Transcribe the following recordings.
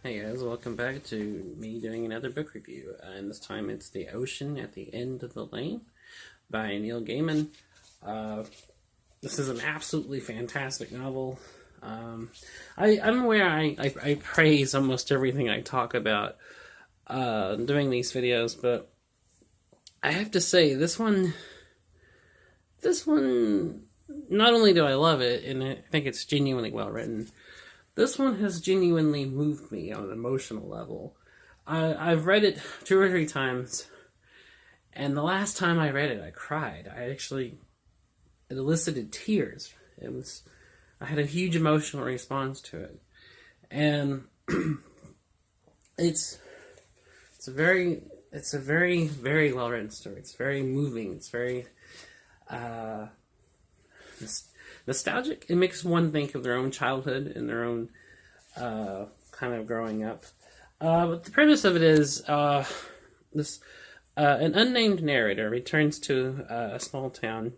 Hey guys, welcome back to me doing another book review. And this time it's The Ocean at the End of the Lane by Neil Gaiman. Uh, this is an absolutely fantastic novel. I'm aware I praise almost everything I talk about doing these videos, but I have to say this one, not only do I love it, and I think it's genuinely well written, this one has genuinely moved me on an emotional level. I've read it 2 or 3 times, and the last time I read it, I cried. It elicited tears. I had a huge emotional response to it, and it's it's a very, very well written story. It's very moving. It's very uh, nostalgic. It makes one think of their own childhood and their own kind of growing up. But the premise of it is this an unnamed narrator returns to a small town,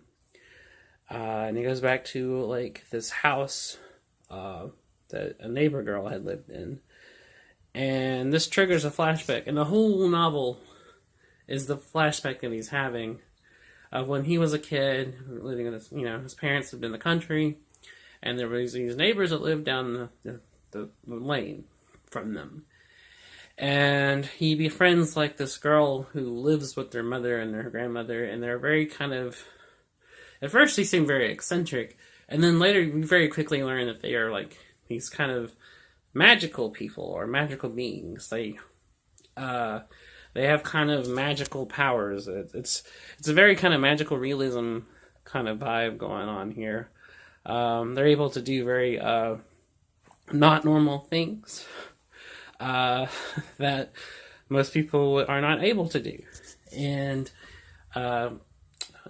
and he goes back to like this house that a neighbor girl had lived in, and this triggers a flashback, and the whole novel is the flashback that he's having of when he was a kid, living with his parents lived in the country, and there was these neighbors that lived down the lane from them. And he befriends like this girl who lives with their mother and their grandmother, and they're very kind of, at first they seem very eccentric, and then later we very quickly learn that they are like these kind of magical people or magical beings. They have kind of magical powers. It's a very kind of magical realism kind of vibe going on here. They're able to do very not normal things that most people are not able to do, and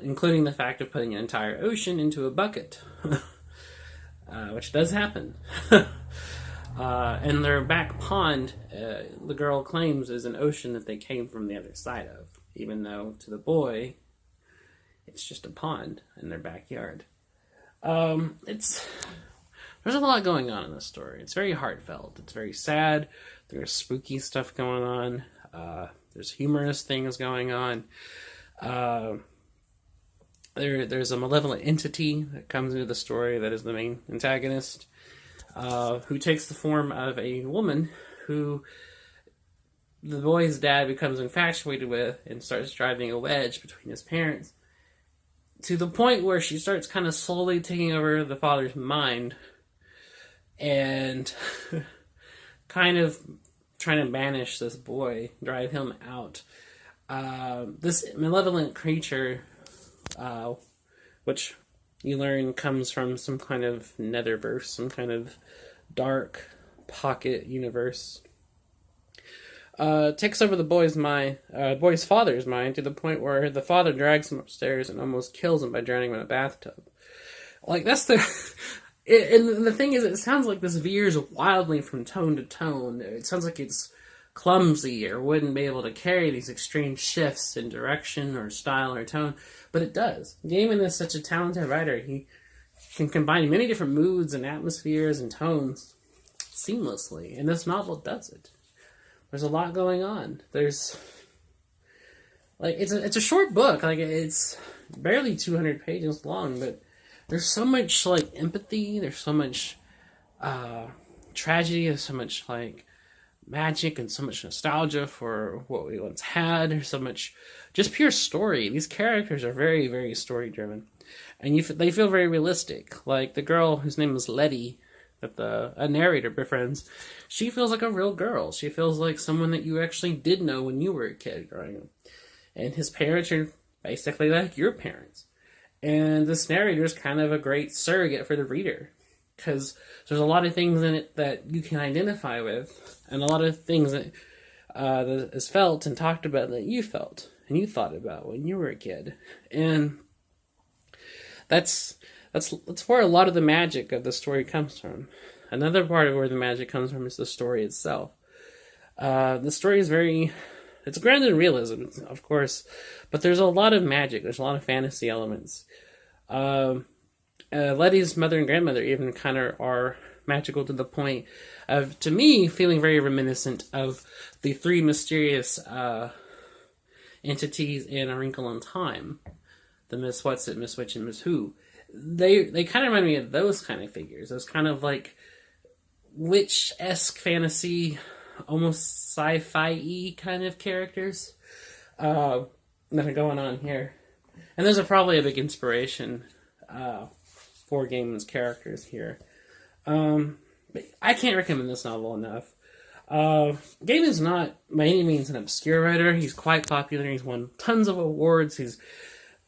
including the fact of putting an entire ocean into a bucket, which does happen. And their back pond, the girl claims, is an ocean that they came from the other side of, even though to the boy, it's just a pond in their backyard. There's a lot going on in this story. It's very heartfelt. It's very sad. There's spooky stuff going on. There's humorous things going on. There's a malevolent entity that comes into the story that is the main antagonist, who takes the form of a woman who the boy's dad becomes infatuated with and starts driving a wedge between his parents, to the point where she starts kind of slowly taking over the father's mind and kind of trying to banish this boy, drive him out. This malevolent creature, which you learn comes from some kind of netherverse, some kind of dark pocket universe, takes over the boy's father's mind, to the point where the father drags him upstairs and almost kills him by drowning him in a bathtub. Like, that's the... and the thing is, it sounds like this veers wildly from tone to tone. It sounds like it's clumsy or wouldn't be able to carry these extreme shifts in direction or style or tone, but it does. Gaiman is such a talented writer. He can combine many different moods and atmospheres and tones seamlessly, and this novel does it. There's a lot going on. There's like it's a short book. Like, it's barely 200 pages long, but there's so much like empathy. There's so much tragedy. There's so much like magic and so much nostalgia for what we once had. There's so much just pure story. These characters are very, very story driven, and they feel very realistic. Like the girl whose name is Letty, that a narrator befriends, she feels like a real girl. She feels like someone that you actually did know when you were a kid growing up, and his parents are basically like your parents. And this narrator is kind of a great surrogate for the reader, because there's a lot of things in it that you can identify with, and a lot of things that is felt and talked about that you felt and you thought about when you were a kid. And that's where a lot of the magic of the story comes from. Another part of where the magic comes from is the story itself. The story is it's grounded in realism, of course, but there's a lot of magic. There's a lot of fantasy elements. Letty's mother and grandmother even kind of are magical to the point of, to me, feeling very reminiscent of the three mysterious entities in A Wrinkle in Time. The Miss Whatsit, Miss Witch, and Miss Who. They kind of remind me of those kind of figures. Those kind of like witch-esque fantasy, almost sci-fi-y kind of characters that are going on here. And those are probably a big inspiration for Gaiman's characters here. But I can't recommend this novel enough. Gaiman's not by any means an obscure writer. He's quite popular. He's won tons of awards. He's,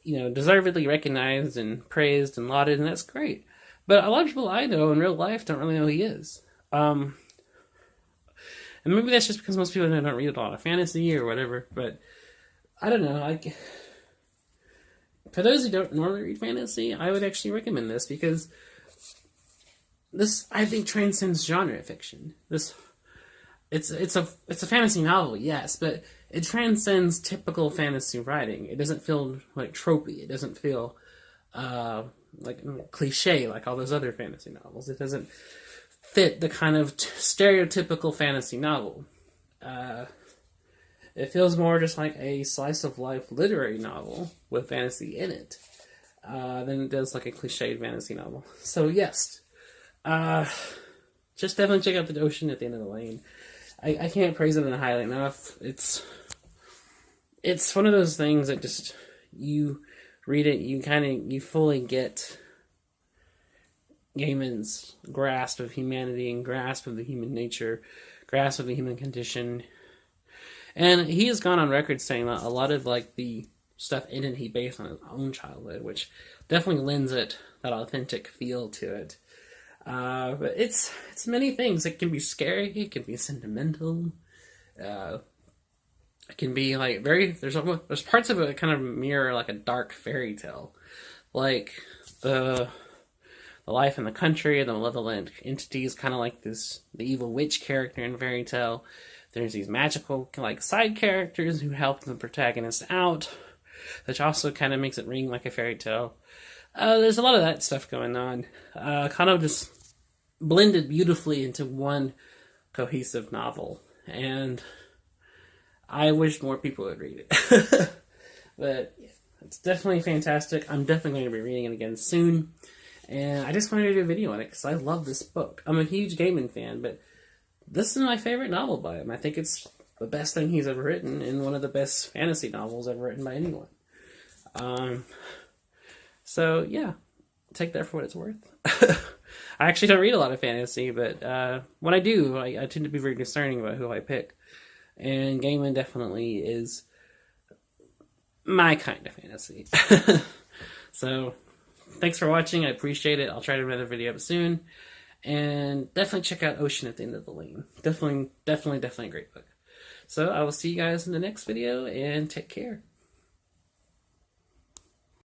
deservedly recognized and praised and lauded, and that's great. But a lot of people I know in real life don't really know who he is. And maybe that's just because most people don't read a lot of fantasy or whatever, but I don't know. For those who don't normally read fantasy, I would actually recommend this, because this, I think, transcends genre fiction. It's a fantasy novel, yes, but it transcends typical fantasy writing. It doesn't feel like tropey. It doesn't feel like cliche like all those other fantasy novels. It doesn't fit the kind of stereotypical fantasy novel. It feels more just like a slice of life literary novel with fantasy in it than it does like a cliched fantasy novel. So yes, just definitely check out The Ocean at the End of the Lane. I can't praise it highly enough. It's one of those things that just, you read it, you fully get Gaiman's grasp of humanity and grasp of the human nature, grasp of the human condition. And he has gone on record saying that a lot of like the stuff in it he based on his own childhood, which definitely lends it that authentic feel to it. But it's many things. It can be scary, it can be sentimental, it can be like there's parts of it that kind of mirror like a dark fairy tale, like the life in the country, the malevolent entities, kind of like the evil witch character in fairy tale. There's these magical like side characters who help the protagonist out, which also kind of makes it ring like a fairy tale. There's a lot of that stuff going on, kind of just blended beautifully into one cohesive novel, and I wish more people would read it. But yeah, it's definitely fantastic. I'm definitely going to be reading it again soon, and I just wanted to do a video on it because I love this book. I'm a huge Gaiman fan, but this is my favorite novel by him. I think it's the best thing he's ever written, and one of the best fantasy novels ever written by anyone. So yeah, take that for what it's worth. I actually don't read a lot of fantasy, but when I do, I tend to be very discerning about who I pick. And Gaiman definitely is my kind of fantasy. So, thanks for watching. I appreciate it. I'll try to do another video up soon. And definitely check out Ocean at the End of the Lane. Definitely a great book. So, I will see you guys in the next video, and take care.